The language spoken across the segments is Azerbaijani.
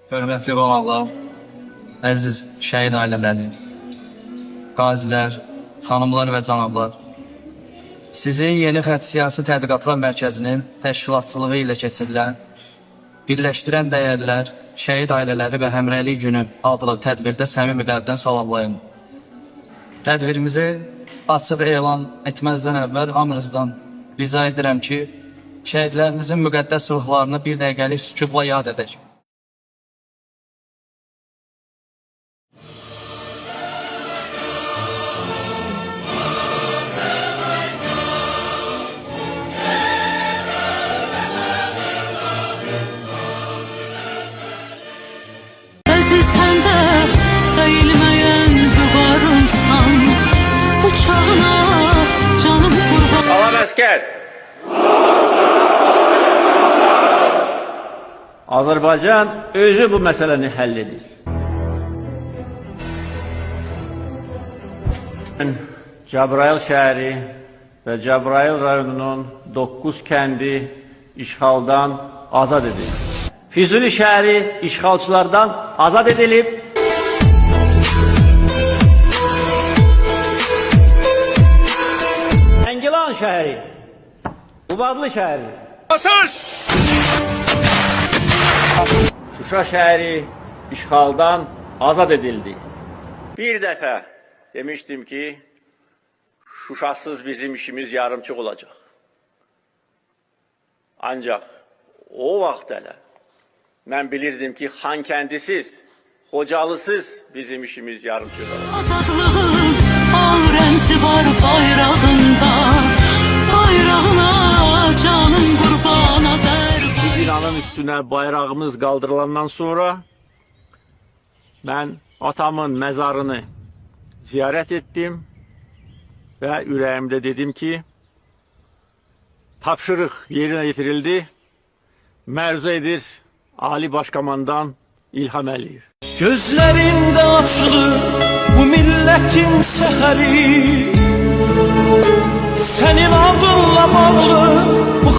hörmətli qonaqlar, əziz şəhid ailələri, qazilər, xanımlar və canablar. Sizi Yeni Xətt Siyasi Tədqiqatlar Mərkəzinin təşkilatçılığı ilə keçirilən Birləşdirən Dəyərlər, Şəhid Ailələri və Həmrəylik Günü adlı tədbirdə səmimi qəlbdən salamlayın. Tədbirimizi açıq elan etməzdən əvvəl hamınızdan rica edirəm ki, şəhidlərimizin müqəddəs ruhlarını bir dəqiqəlik sükutla yad edək. Sen de eğilmeyen yuvarımsan, uçağına canım kurban. Salam əskər. Azərbaycan özü bu məsələni həll edir. Cəbrayıl şəhəri və Cəbrayıl rayonunun 9 kəndi işğaldan azad edildi. Füzuli şəhəri işğalçılardan azad edilib. Zəngilan şəhəri, Qubadlı şəhəri, Şuşa şəhəri işğaldan azad edildi. Bir dəfə demişdim ki, Şuşasız bizim işimiz yarımçıq olacaq. Ancaq o vaxt hələ mən bilirdim ki, Xankəndisiz, Xocalısız bizim işimiz yarımçıq olacaq. Azadlığın ağ rəmzi var bayrağında, bayrağına canım qurban Azərbaycan. Binanın üstünə bayrağımız qaldırılandan sonra mən atamın məzarını ziyarət etdim və ürəyimdə dedim ki, tapşırıq yerinə yetirildi, mərzu edir Ali Başkomandan İlham Əliyev. Gözlerimde açılır bu milletin seheri, senin adınla bağlı bu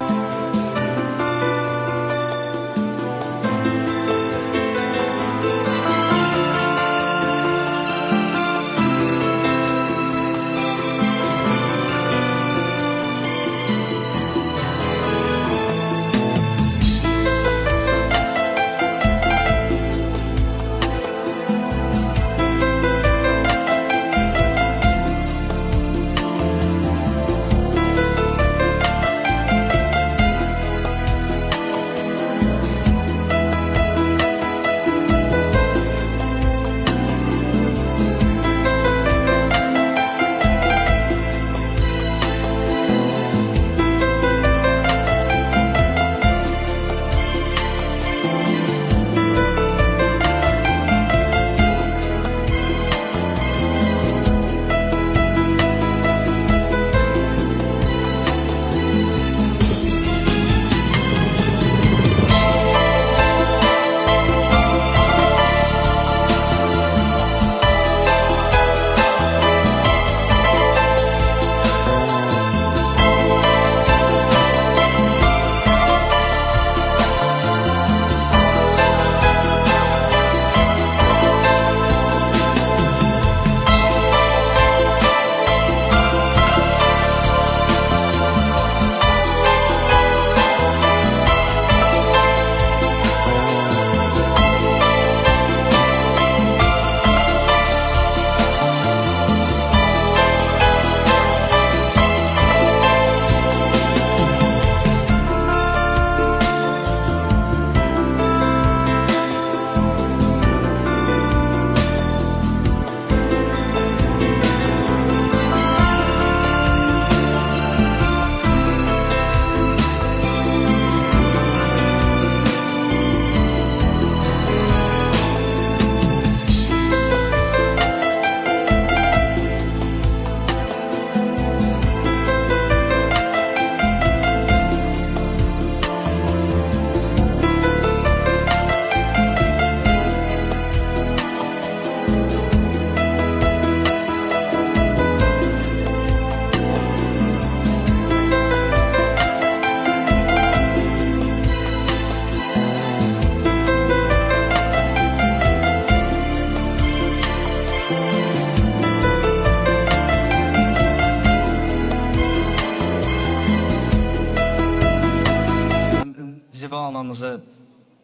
Nəsibə anamızı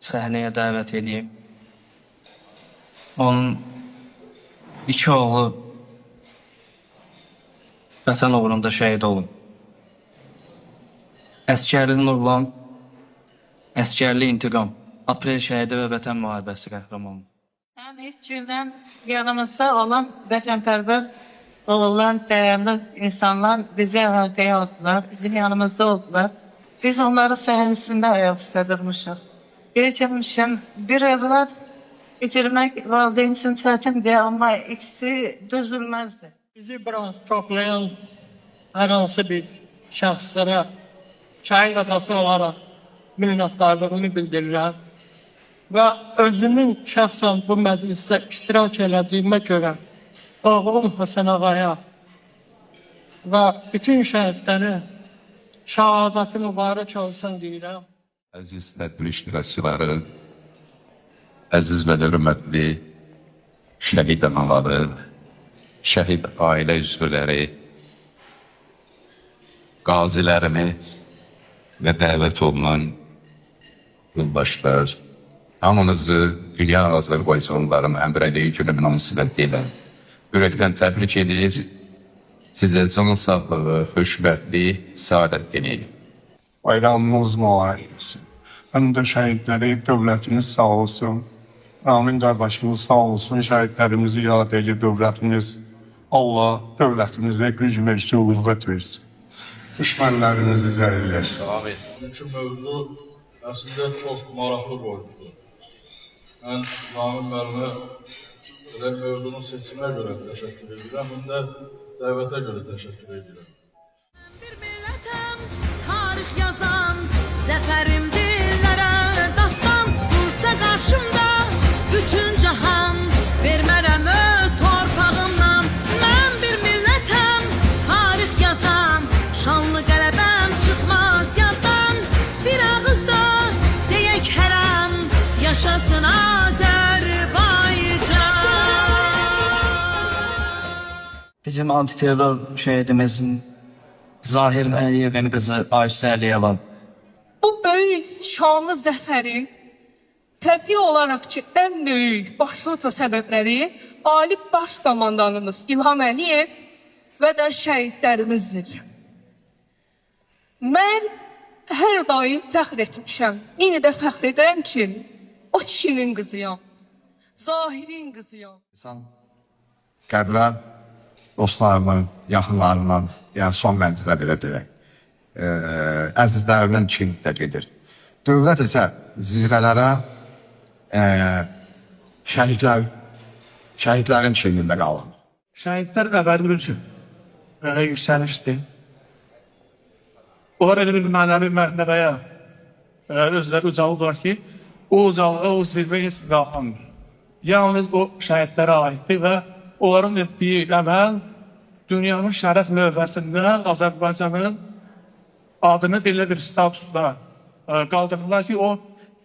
səhnəyə dəvət edeyim. Onun 2 oğlu Vətən uğrunda şəhid olub. Əskərli Nurlan, Əskərli İntiqam, Aprel şəhidi və Vətən müharibəsi qəhrəmanı. Hem ilk günden yanımızda olan vatanperver olan değerli insanlar bizi ehateye aldılar, bizim yanımızda oldular. Biz onları sahnesinde ayaküstü durmuşuz. Geçirmişim bir evlat bitirmek valideyn için çetindir ama ikisi dözülmezdi. Bizi bura toplayan hər hansı bir şəxslərə şəhid atası olaraq minnətdarlığımı bildirirəm. Və özümün şəxsən bu məclisdə iştirak elədiyimə görə oğlum Həsən Ağaya və bütün şəhidlərin şəhadəti mübarək olsun deyirəm. Əziz tədbir iştirakçıları, əziz və hörmətli şəhid anaları, şəhid ailə üzvləri, qazilərimiz və dəvət olunan yoldaşlar, hamınızı Dünya Azərbaycanlıları Məmrəliyi günü münasibətilə edən ürəkdən təbrik edir, sizə can sağlığı, xoşbəxtlik, səadət diləyir. Bayramımız mübarək olsun. Həm də şəhidləri dövlətimiz sağ olsun. Amin qardaşımız sağ olsun. Şəhidlərimizi yad edir dövlətimiz. Allah dövlətimizə güc versin, qüvvət versin. Düşmənlərinizi zəlilləsin. Çünki mövzu əslində çox maraqlı boyutdur. Mən Namin müəllimə elə mövzunun seçimə görə təşəkkür edirəm, həm də dəvətə görə təşəkkür edirəm. Bir millətəm, tarix yazan, zəfərim dillərə dastan, dursa qarşımda bütün cahan, vermərəm öz torpağımdan. Mən bir millətəm, tarix yazan, şanlı qələbəm çıxmaz yaddan, bir ağızda deyək hər an, yaşasın Azərbaycan. Bizim antiterror şəhidimizin Zahir Əliyevin qızı Ayşə Əliyeva. Bu böyük şanlı zəfərin təbii olaraq ki, ən böyük başlıca səbəbləri Ali Baş Komandanımız İlham Əliyev və də şəhidlərimizdir. Mən hər daim fəxr etmişəm. Yine də fəxr edirəm ki, o kişinin qızıyam. Zahirin qızıyam. Qəbrə dostlarımın, yaxınlarımın, yəni son mənzilə belə deyək, əzizlərinin çinində gedir. Dövlət isə zirvələrə şəhidlərin çinində qalır. Şəhidlər əbədi bir yüksəlişdir. Onlar elə bir mənəvi mərtəbəyə özləri ucalıdırlar ki, o ucalığa, o zirvəyə heç qalxamır. Yalnız o şəhidlərə aiddir və onların etdiyi əməl dünyanın şərəf lövhəsində Azərbaycanın adını belə bir statusda qaldırdılar ki, o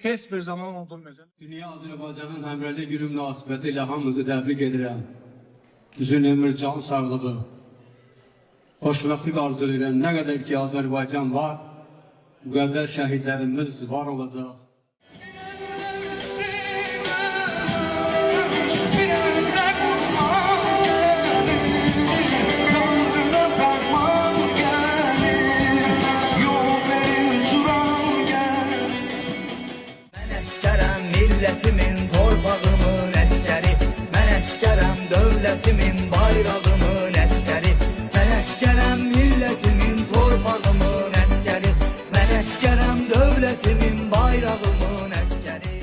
heç bir zaman unudulmayacaq. Dünya Azərbaycanın Həmrəli günü münasibəti ilə hamınızı təbrik edirəm. Uzun ömür, can sağlığı, xoşbəxtlik arzu edirəm. Nə qədər ki Azərbaycan var, bu qədər şəhidlərimiz var olacaq. Milletimin, torpağımın əskəri, mən əskərəm dövlətimin, bayrağımın əskəri, mən əskərəm milletimin, torpağımın əskəri, mən əskərəm dövlətimin, bayrağımın əskəri.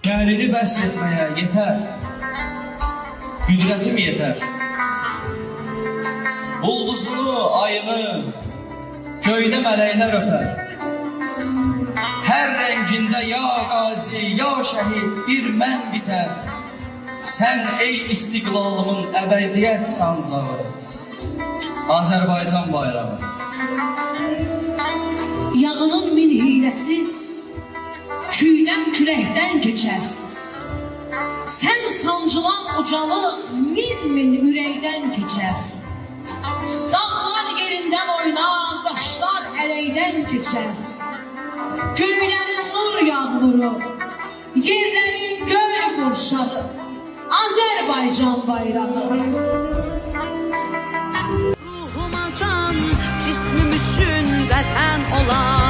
Şəhərini bəs etməyə yetər, qüdrətim yetər. Bulduzunu, ayını, göydə mələklər öpər. Hər rəngində ya qazi, ya şəhid bir mən bitər. Sən ey istiqlalımın əbədiyyət sancağı, Azərbaycan bayrağı. Yağının min hiləsi köydən küləkdən keçər. Sən sancılan ucalıq min ürəkdən keçər. Dağlar yerindən oynar, daşlar ələkdən keçər. Göylərin nur yağar. bayrağı, yerlərin göy qurşağı, Azərbaycan bayrağı. Ruhuma can, cismim üçün vətən olan